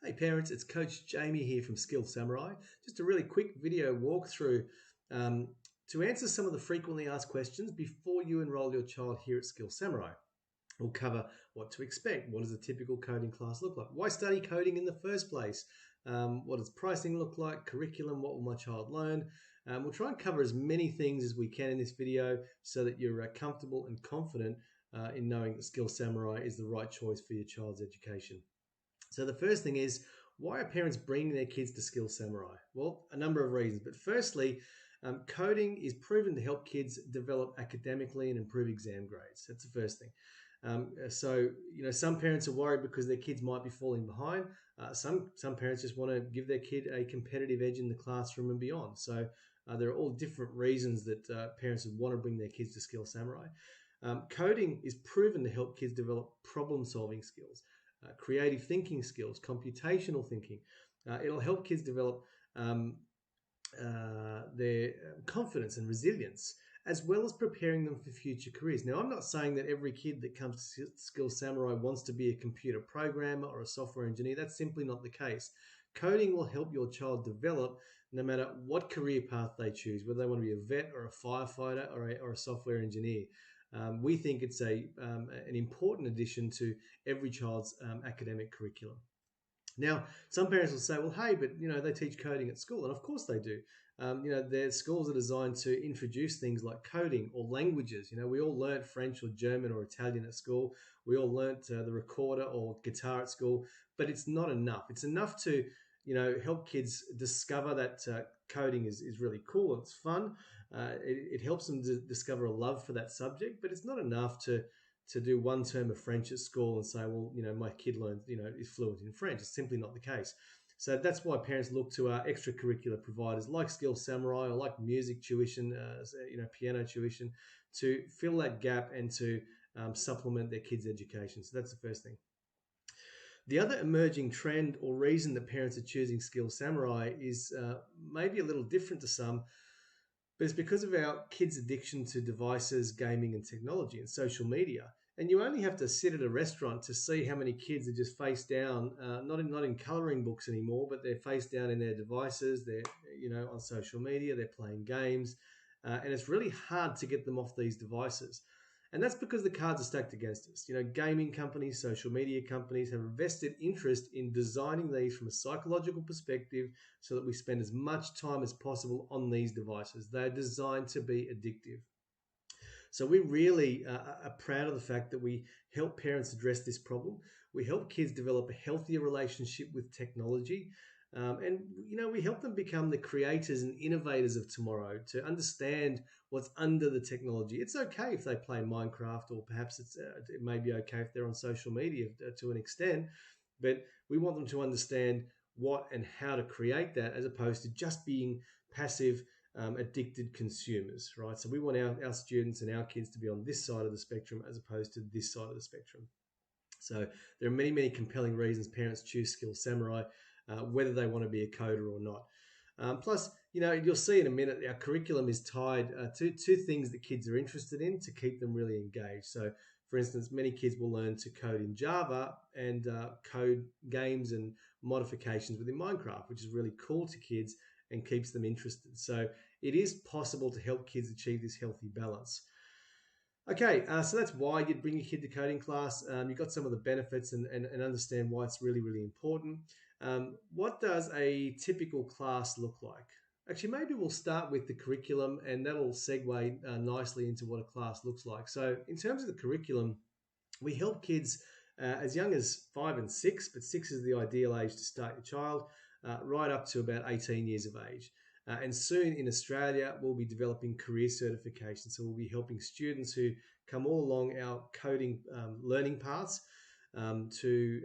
Hey parents, it's Coach Jamie here from Skill Samurai. Just a really quick video walkthrough to answer some of the frequently asked questions before you enroll your child here at Skill Samurai. We'll cover what to expect. What does a typical coding class look like? Why study coding in the first place? What does pricing look like? Curriculum, what will my child learn? We'll try and cover as many things as we can in this video so that you're comfortable and confident in knowing that Skill Samurai is the right choice for your child's education. So the first thing is, why are parents bringing their kids to Skill Samurai? Well, a number of reasons. But firstly, coding is proven to help kids develop academically and improve exam grades. That's the first thing. Some parents are worried because their kids might be falling behind. Some parents just want to give their kid a competitive edge in the classroom and beyond. So there are all different reasons that parents would want to bring their kids to Skill Samurai. Coding is proven to help kids develop problem-solving skills, creative thinking skills, computational thinking. It'll help kids develop their confidence and resilience, as well as preparing them for future careers. Now, I'm not saying that every kid that comes to Skill Samurai wants to be a computer programmer or a software engineer. That's simply not the case. Coding will help your child develop no matter what career path they choose, whether they want to be a vet or a firefighter or a software engineer. We think it's an important addition to every child's academic curriculum. Now, some parents will say, well, hey, but they teach coding at school, and of course they do. Their schools are designed to introduce things like coding or languages. We all learnt French or German or Italian at school. We all learnt the recorder or guitar at school, but it's not enough. It's enough to help kids discover that coding is really cool and it's fun. It helps them to discover a love for that subject, but it's not enough to do one term of French at school and say, well, my kid learns, is fluent in French. It's simply not the case. So that's why parents look to our extracurricular providers like Skill Samurai or like music tuition, piano tuition, to fill that gap and to supplement their kids' education. So that's the first thing. The other emerging trend or reason that parents are choosing Skill Samurai is maybe a little different to some, but it's because of our kids' addiction to devices, gaming, and technology and social media. And you only have to sit at a restaurant to see how many kids are just face down, not in coloring books anymore, but they're face down in their devices. They're on social media. They're playing games, and it's really hard to get them off these devices. And that's because the cards are stacked against us. Gaming companies, social media companies have a vested interest in designing these from a psychological perspective so that we spend as much time as possible on these devices. They're designed to be addictive. So we really are proud of the fact that we help parents address this problem. We help kids develop a healthier relationship with technology. And we help them become the creators and innovators of tomorrow, to understand what's under the technology. It's okay if they play Minecraft, or perhaps it may be okay if they're on social media to an extent, but we want them to understand what and how to create that, as opposed to just being passive, addicted consumers, right? So we want our students and our kids to be on this side of the spectrum as opposed to this side of the spectrum. So there are many, many compelling reasons parents choose Skill Samurai, whether they want to be a coder or not. Plus, you'll see in a minute, our curriculum is tied to things that kids are interested in to keep them really engaged. So, for instance, many kids will learn to code in Java and code games and modifications within Minecraft, which is really cool to kids and keeps them interested. So it is possible to help kids achieve this healthy balance. Okay, so that's why you'd bring your kid to coding class. You've got some of the benefits and understand why it's really, really important. What does a typical class look like? Actually, maybe we'll start with the curriculum, and that'll segue nicely into what a class looks like. So in terms of the curriculum, we help kids as young as 5 and 6, but 6 is the ideal age to start your child, right up to about 18 years of age. And soon in Australia, we'll be developing career certification. So we'll be helping students who come all along our coding learning paths to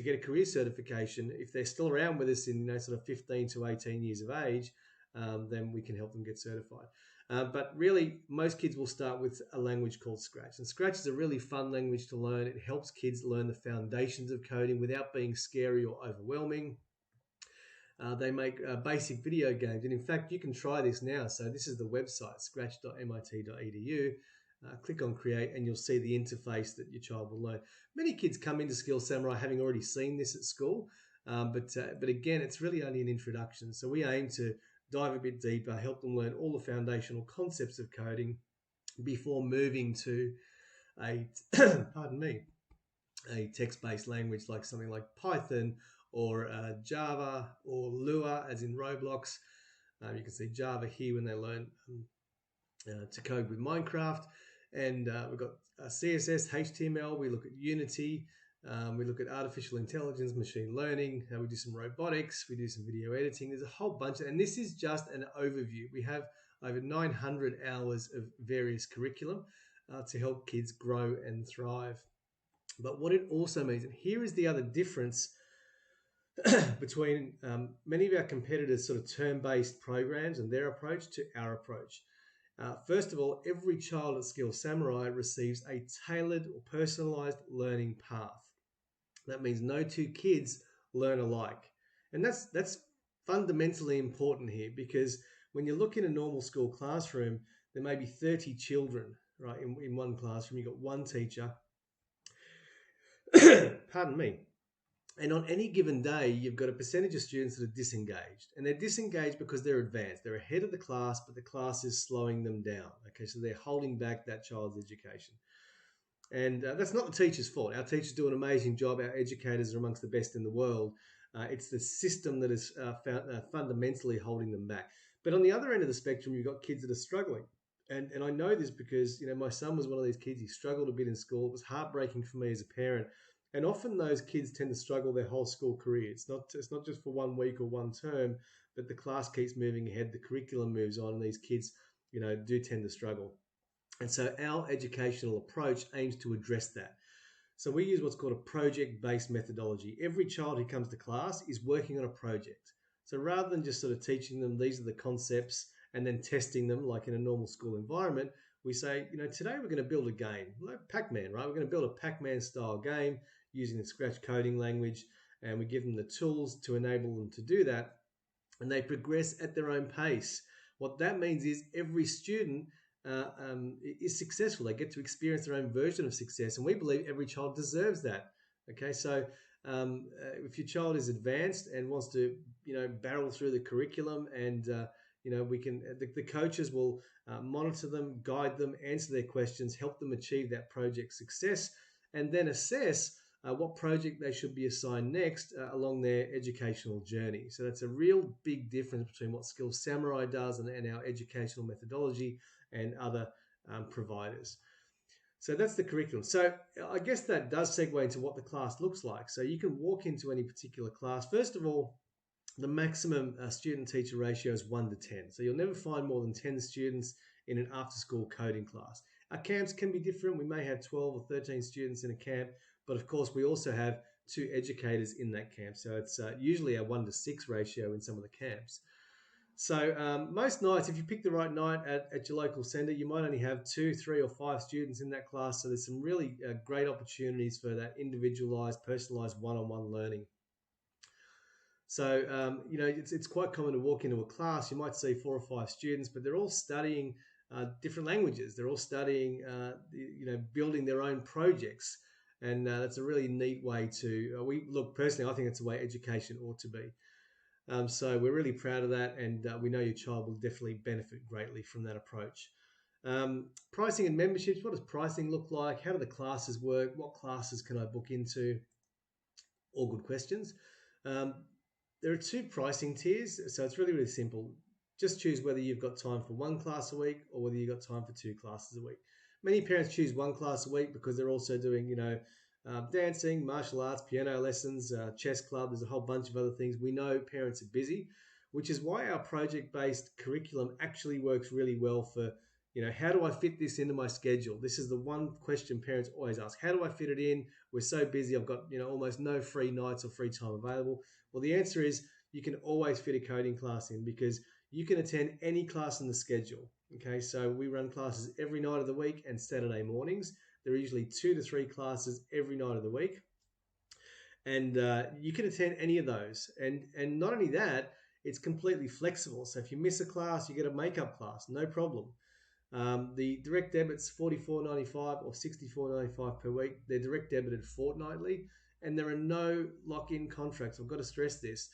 get a career certification. If they're still around with us in sort of 15 to 18 years of age, then we can help them get certified. But really, most kids will start with a language called Scratch. And Scratch is a really fun language to learn. It helps kids learn the foundations of coding without being scary or overwhelming. They make basic video games. And in fact, you can try this now. So this is the website, scratch.mit.edu. Click on Create and you'll see the interface that your child will learn. Many kids come into Skill Samurai having already seen this at school. But again, it's really only an introduction. So we aim to dive a bit deeper, help them learn all the foundational concepts of coding before moving to a pardon me, a text-based language like something like Python or Java or Lua, as in Roblox. You can see Java here when they learn to code with Minecraft. And we've got CSS, HTML. We look at Unity. We look at artificial intelligence, machine learning. We do some robotics. We do some video editing. There's a whole bunch. And this is just an overview. We have over 900 hours of various curriculum to help kids grow and thrive. But what it also means, and here is the other difference between many of our competitors' sort of term-based programs and their approach to our approach. First of all, every child at Skills Samurai receives a tailored or personalized learning path. That means no two kids learn alike. And that's fundamentally important here, because when you look in a normal school classroom, there may be 30 children, right, in one classroom. You've got one teacher. Pardon me. And on any given day, you've got a percentage of students that are disengaged. And they're disengaged because they're advanced. They're ahead of the class, but the class is slowing them down. Okay, so they're holding back that child's education. And that's not the teacher's fault. Our teachers do an amazing job. Our educators are amongst the best in the world. It's the system that is fundamentally holding them back. But on the other end of the spectrum, you've got kids that are struggling. And I know this because, my son was one of these kids. He struggled a bit in school. It was heartbreaking for me as a parent. And often those kids tend to struggle their whole school career. It's not just for 1 week or one term, but the class keeps moving ahead, the curriculum moves on, and these kids, do tend to struggle. And so our educational approach aims to address that. So we use what's called a project-based methodology. Every child who comes to class is working on a project. So rather than just sort of teaching them these are the concepts and then testing them like in a normal school environment, we say, today we're going to build a game, like Pac-Man, right? We're going to build a Pac-Man style game using the Scratch coding language, and we give them the tools to enable them to do that, and they progress at their own pace. What that means is every student is successful. They get to experience their own version of success, and we believe every child deserves that. Okay, so if your child is advanced and wants to, barrel through the curriculum, and we can, the coaches will monitor them, guide them, answer their questions, help them achieve that project success, and then assess what project they should be assigned next along their educational journey. So that's a real big difference between what Skills Samurai does and our educational methodology and other providers. So that's the curriculum. So I guess that does segue into what the class looks like. So you can walk into any particular class. First of all, the maximum student-teacher ratio is 1 to 10. So you'll never find more than 10 students in an after-school coding class. Our camps can be different. We may have 12 or 13 students in a camp, but of course we also have 2 educators in that camp. So it's usually a 1 to 6 ratio in some of the camps. So most nights, if you pick the right night at your local centre, you might only have 2, 3 or 5 students in that class. So there's some really great opportunities for that individualised, personalised one-on-one learning. So, it's quite common to walk into a class. You might see 4 or 5 students, but they're all studying different languages. They're all studying, building their own projects. And that's a really neat way to, personally, I think it's the way education ought to be. So we're really proud of that, and we know your child will definitely benefit greatly from that approach. Pricing and memberships, what does pricing look like? How do the classes work? What classes can I book into? All good questions. There are 2 pricing tiers, so it's really, really simple. Just choose whether you've got time for 1 class a week or whether you've got time for 2 classes a week. Many parents choose 1 class a week because they're also doing, dancing, martial arts, piano lessons, chess club. There's a whole bunch of other things. We know parents are busy, which is why our project-based curriculum actually works really well for, how do I fit this into my schedule? This is the one question parents always ask. How do I fit it in? We're so busy. I've got, almost no free nights or free time available. Well, the answer is you can always fit a coding class in because you can attend any class in the schedule. Okay, so we run classes every night of the week and Saturday mornings. There are usually 2 to 3 classes every night of the week. And you can attend any of those. And not only that, it's completely flexible. So if you miss a class, you get a makeup class, no problem. The direct debit's $44.95 or $64.95 per week. They're direct debited fortnightly. and there are no lock-in contracts. I've got to stress this.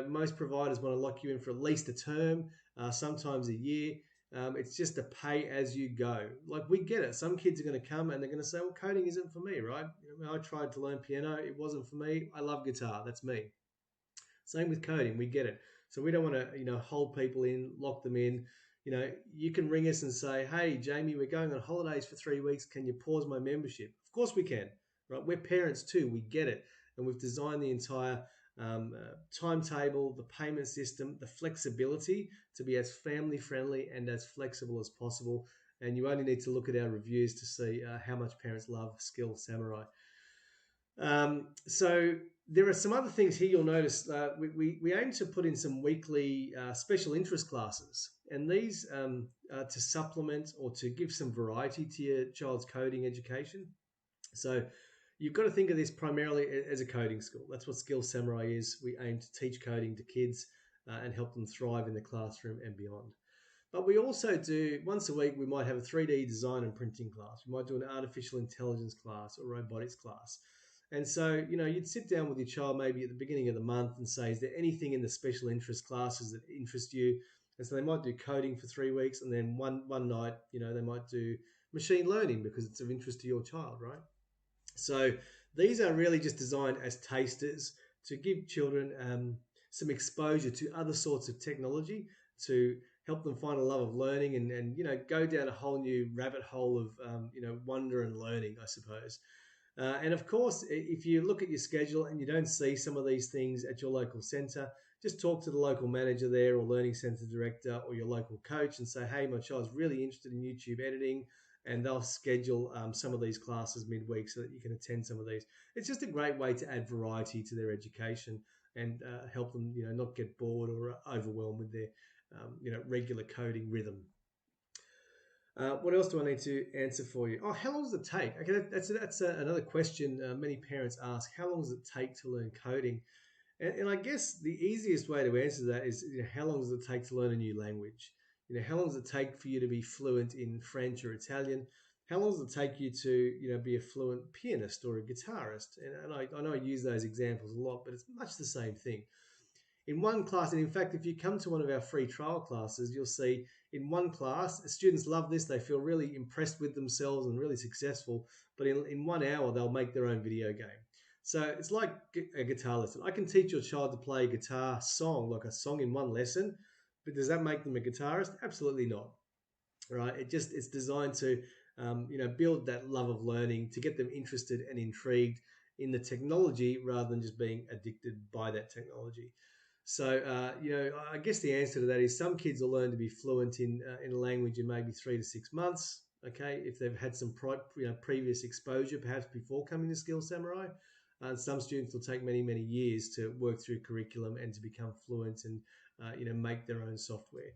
Most providers want to lock you in for at least a term, sometimes a year. It's just a pay as you go. Like, we get it. Some kids are going to come and they're going to say, well, coding isn't for me, right? I tried to learn piano. It wasn't for me. I love guitar. That's me. Same with coding. We get it. So we don't want to, hold people in, lock them in. You can ring us and say, hey, Jamie, we're going on holidays for 3 weeks. Can you pause my membership? Of course we can, right? We're parents too. We get it. And we've designed the entire timetable, the payment system, the flexibility to be as family friendly and as flexible as possible. And you only need to look at our reviews to see how much parents love Skill Samurai. So there are some other things here you'll notice. We aim to put in some weekly special interest classes, and these to supplement or to give some variety to your child's coding education. So you've got to think of this primarily as a coding school. That's what Skill Samurai is. We aim to teach coding to kids and help them thrive in the classroom and beyond. But we also do, once a week, we might have a 3D design and printing class. We might do an artificial intelligence class or robotics class. And so, you'd sit down with your child maybe at the beginning of the month and say, is there anything in the special interest classes that interest you? And so they might do coding for 3 weeks, and then one night, they might do machine learning because it's of interest to your child, right? So these are really just designed as tasters to give children some exposure to other sorts of technology, to help them find a love of learning and go down a whole new rabbit hole of wonder and learning, I suppose. And of course, if you look at your schedule and you don't see some of these things at your local centre, just talk to the local manager there or learning centre director or your local coach and say, hey, my child's really interested in YouTube editing, and they'll schedule some of these classes midweek so that you can attend some of these. It's just a great way to add variety to their education and help them, not get bored or overwhelmed with their, regular coding rhythm. What else do I need to answer for you? Oh, how long does it take? Okay, that's another question many parents ask. How long does it take to learn coding? And I guess the easiest way to answer that is, how long does it take to learn a new language? How long does it take for you to be fluent in French or Italian? How long does it take you to, be a fluent pianist or a guitarist? And I know I use those examples a lot, but it's much the same thing. In one class, and in fact, if you come to one of our free trial classes, you'll see in one class, students love this. They feel really impressed with themselves and really successful. But in 1 hour, they'll make their own video game. So it's like a guitar lesson. I can teach your child to play a guitar song, like a song in one lesson, but does that make them a guitarist? Absolutely not. Right? It's designed to build that love of learning, to get them interested and intrigued in the technology rather than just being addicted by that technology. So, I guess the answer to that is some kids will learn to be fluent in a language in maybe 3 to 6 months, okay, if they've had some previous exposure, perhaps before coming to Skill Samurai. And some students will take many, many years to work through curriculum and to become fluent and, make their own software.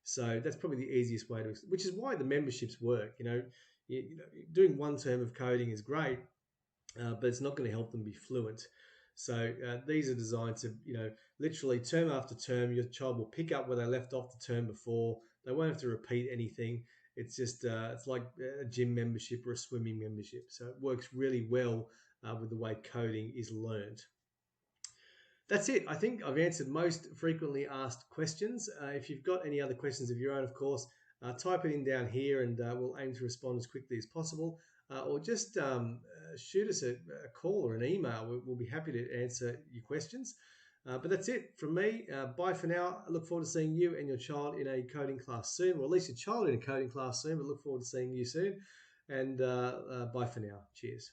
So that's probably the easiest way to, which is why the memberships work. Doing one term of coding is great, but it's not going to help them be fluent. So these are designed to, literally term after term, your child will pick up where they left off the term before. They won't have to repeat anything. It's just, it's like a gym membership or a swimming membership. So it works really well with the way coding is learned. That's it. I think I've answered most frequently asked questions. If you've got any other questions of your own, of course, type it in down here and we'll aim to respond as quickly as possible. Or just shoot us a call or an email. We'll be happy to answer your questions. But that's it from me. Bye for now. I look forward to seeing you and your child in a coding class soon, or at least your child in a coding class soon. But look forward to seeing you soon. And bye for now. Cheers.